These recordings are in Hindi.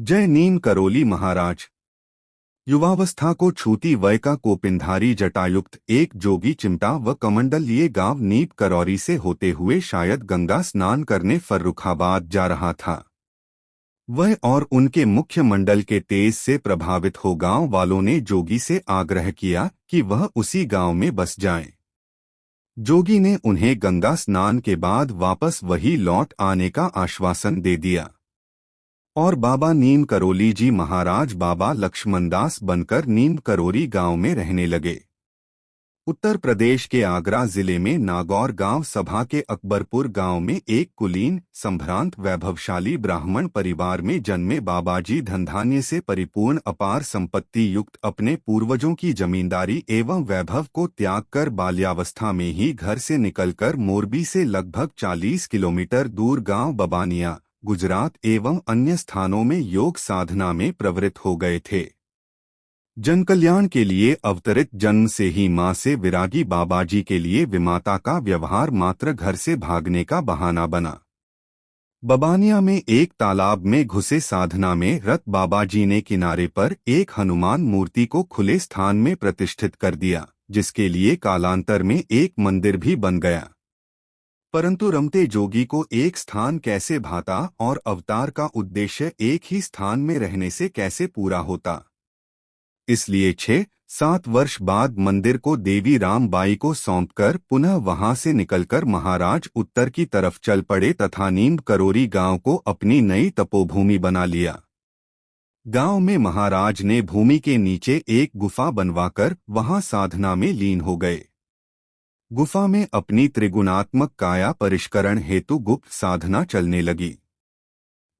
जय नीम करोली महाराज। युवावस्था को छूती वय का कोपिंधारी जटायुक्त एक जोगी चिमटा व कमंडल लिए गांव नीम करौरी से होते हुए शायद गंगा स्नान करने फर्रुखाबाद जा रहा था। वह और उनके मुख्य मंडल के तेज से प्रभावित हो गांव वालों ने जोगी से आग्रह किया कि वह उसी गांव में बस जाएं। जोगी ने उन्हें गंगा स्नान के बाद वापस वही लौट आने का आश्वासन दे दिया और बाबा नीम करोली जी महाराज बाबा लक्ष्मणदास बनकर नीम करोरी गांव में रहने लगे। उत्तर प्रदेश के आगरा जिले में नागौर गांव सभा के अकबरपुर गांव में एक कुलीन संभ्रांत वैभवशाली ब्राह्मण परिवार में जन्मे बाबाजी धनधान्य से परिपूर्ण अपार संपत्ति युक्त अपने पूर्वजों की जमींदारी एवं वैभव को त्याग कर बाल्यावस्था में ही घर से निकलकर मोरबी से लगभग 40 किलोमीटर दूर गांव बबानिया गुजरात एवं अन्य स्थानों में योग साधना में प्रवृत्त हो गए थे। जनकल्याण के लिए अवतरित जन्म से ही मां से विरागी बाबाजी के लिए विमाता का व्यवहार मात्र घर से भागने का बहाना बना। बबानिया में एक तालाब में घुसे साधना में रत बाबाजी ने किनारे पर एक हनुमान मूर्ति को खुले स्थान में प्रतिष्ठित कर दिया, जिसके लिए कालांतर में एक मंदिर भी बन गया। परंतु रमते जोगी को एक स्थान कैसे भाता और अवतार का उद्देश्य एक ही स्थान में रहने से कैसे पूरा होता। इसलिए 6-7 वर्ष बाद मंदिर को देवी रामबाई को सौंपकर पुनः वहां से निकलकर महाराज उत्तर की तरफ चल पड़े तथा नीम करोरी गांव को अपनी नई तपोभूमि बना लिया। गांव में महाराज ने भूमि के नीचे एक गुफा बनवाकर वहां साधना में लीन हो गए। गुफा में अपनी त्रिगुणात्मक काया परिष्करण हेतु गुप्त साधना चलने लगी।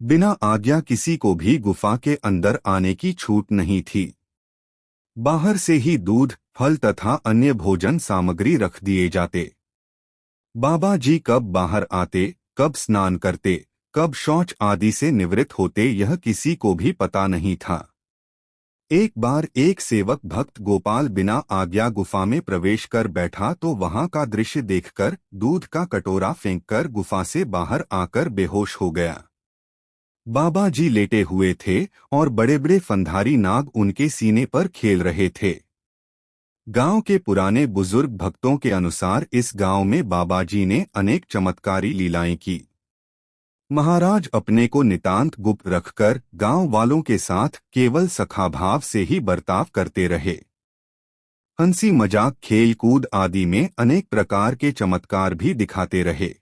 बिना आज्ञा किसी को भी गुफा के अंदर आने की छूट नहीं थी। बाहर से ही दूध, फल तथा अन्य भोजन सामग्री रख दिए जाते। बाबा जी कब बाहर आते, कब स्नान करते, कब शौच आदि से निवृत्त होते, यह किसी को भी पता नहीं था। एक बार एक सेवक भक्त गोपाल बिना आज्ञा गुफा में प्रवेश कर बैठा तो वहां का दृश्य देखकर दूध का कटोरा फेंककर गुफा से बाहर आकर बेहोश हो गया। बाबा जी लेटे हुए थे और बड़े बड़े फंधारी नाग उनके सीने पर खेल रहे थे। गांव के पुराने बुजुर्ग भक्तों के अनुसार इस गांव में बाबा जी ने अनेक चमत्कारी लीलाएं की। महाराज अपने को नितांत गुप्त रखकर गांव वालों के साथ केवल सखा भाव से ही बर्ताव करते रहे। हंसी मजाक खेल कूद आदि में अनेक प्रकार के चमत्कार भी दिखाते रहे।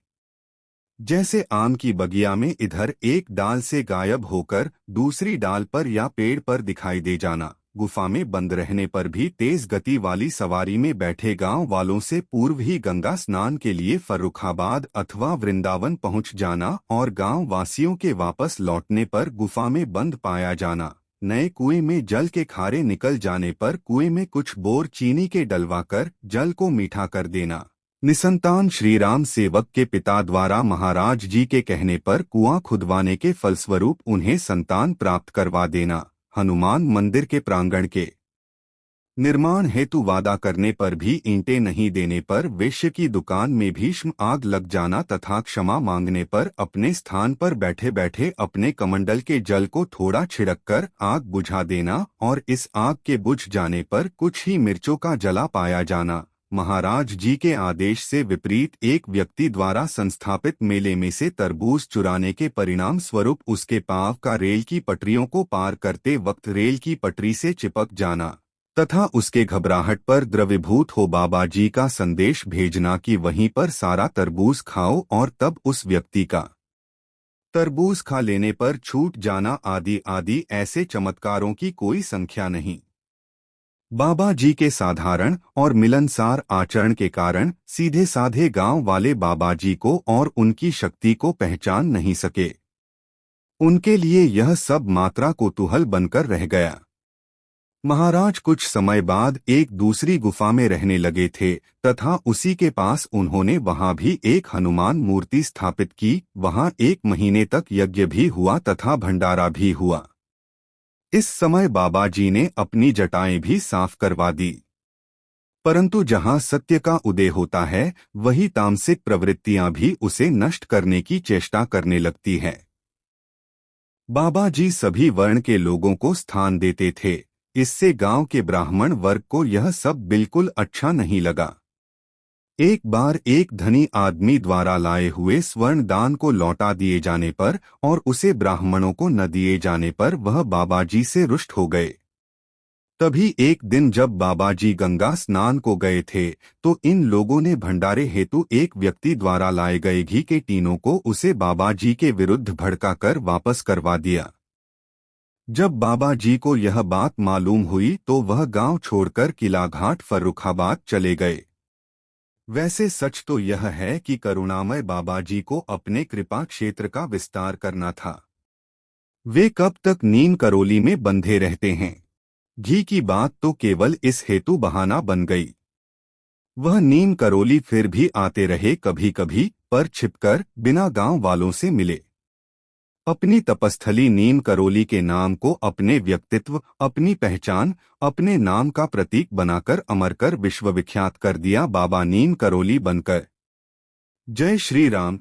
जैसे आम की बगिया में इधर एक डाल से गायब होकर दूसरी डाल पर या पेड़ पर दिखाई दे जाना, गुफा में बंद रहने पर भी तेज गति वाली सवारी में बैठे गांव वालों से पूर्व ही गंगा स्नान के लिए फर्रुखाबाद अथवा वृंदावन पहुंच जाना और गांव वासियों के वापस लौटने पर गुफा में बंद पाया जाना, नए कुएं में जल के खारे निकल जाने पर कुएं में कुछ बोर चीनी के डलवाकर जल को मीठा कर देना, निसंतान श्रीराम सेवक के पिता द्वारा महाराज जी के कहने पर कुआं खुदवाने के फलस्वरूप उन्हें संतान प्राप्त करवा देना, हनुमान मंदिर के प्रांगण के निर्माण हेतु वादा करने पर भी ईंटें नहीं देने पर वेश्य की दुकान में भीष्म आग लग जाना तथा क्षमा मांगने पर अपने स्थान पर बैठे बैठे अपने कमंडल के जल को थोड़ा छिड़ककर आग बुझा देना और इस आग के बुझ जाने पर कुछ ही मिर्चों का जला पाया जाना, महाराज जी के आदेश से विपरीत एक व्यक्ति द्वारा संस्थापित मेले में से तरबूज चुराने के परिणाम स्वरूप उसके पांव का रेल की पटरियों को पार करते वक्त रेल की पटरी से चिपक जाना तथा उसके घबराहट पर द्रवीभूत हो बाबा जी का संदेश भेजना कि वहीं पर सारा तरबूज खाओ और तब उस व्यक्ति का तरबूज खा लेने पर छूट जाना आदि आदि ऐसे चमत्कारों की कोई संख्या नहीं। बाबा जी के साधारण और मिलनसार आचरण के कारण सीधे साधे गांव वाले बाबा जी को और उनकी शक्ति को पहचान नहीं सके। उनके लिए यह सब मात्रा कौतूहल बनकर रह गया। महाराज कुछ समय बाद एक दूसरी गुफा में रहने लगे थे तथा उसी के पास उन्होंने वहां भी एक हनुमान मूर्ति स्थापित की। वहां 1 महीने तक यज्ञ भी हुआ तथा भंडारा भी हुआ। इस समय बाबा जी ने अपनी जटाएं भी साफ करवा दी। परंतु जहां सत्य का उदय होता है वही तामसिक प्रवृत्तियां भी उसे नष्ट करने की चेष्टा करने लगती है। बाबा जी सभी वर्ण के लोगों को स्थान देते थे। इससे गांव के ब्राह्मण वर्ग को यह सब बिल्कुल अच्छा नहीं लगा। एक बार एक धनी आदमी द्वारा लाए हुए स्वर्ण दान को लौटा दिए जाने पर और उसे ब्राह्मणों को न दिए जाने पर वह बाबा जी से रुष्ट हो गए। तभी एक दिन जब बाबा जी गंगा स्नान को गए थे तो इन लोगों ने भंडारे हेतु एक व्यक्ति द्वारा लाए गए घी के टीनों को उसे बाबा जी के विरुद्ध भड़काकर वापस करवा दिया। जब बाबा जी को यह बात मालूम हुई तो वह गांव छोड़कर किलाघाट फर्रुखाबाद चले गए। वैसे सच तो यह है कि करुणामय बाबा जी को अपने कृपा क्षेत्र का विस्तार करना था। वे कब तक नीम करोली में बंधे रहते हैं। घी की बात तो केवल इस हेतु बहाना बन गई। वह नीम करोली फिर भी आते रहे कभी कभी, पर छिपकर बिना गांव वालों से मिले। अपनी तपस्थली नीम करोली के नाम को अपने व्यक्तित्व, अपनी पहचान, अपने नाम का प्रतीक बनाकर अमर कर विश्वविख्यात कर दिया बाबा नीम करोली बनकर। जय श्री राम।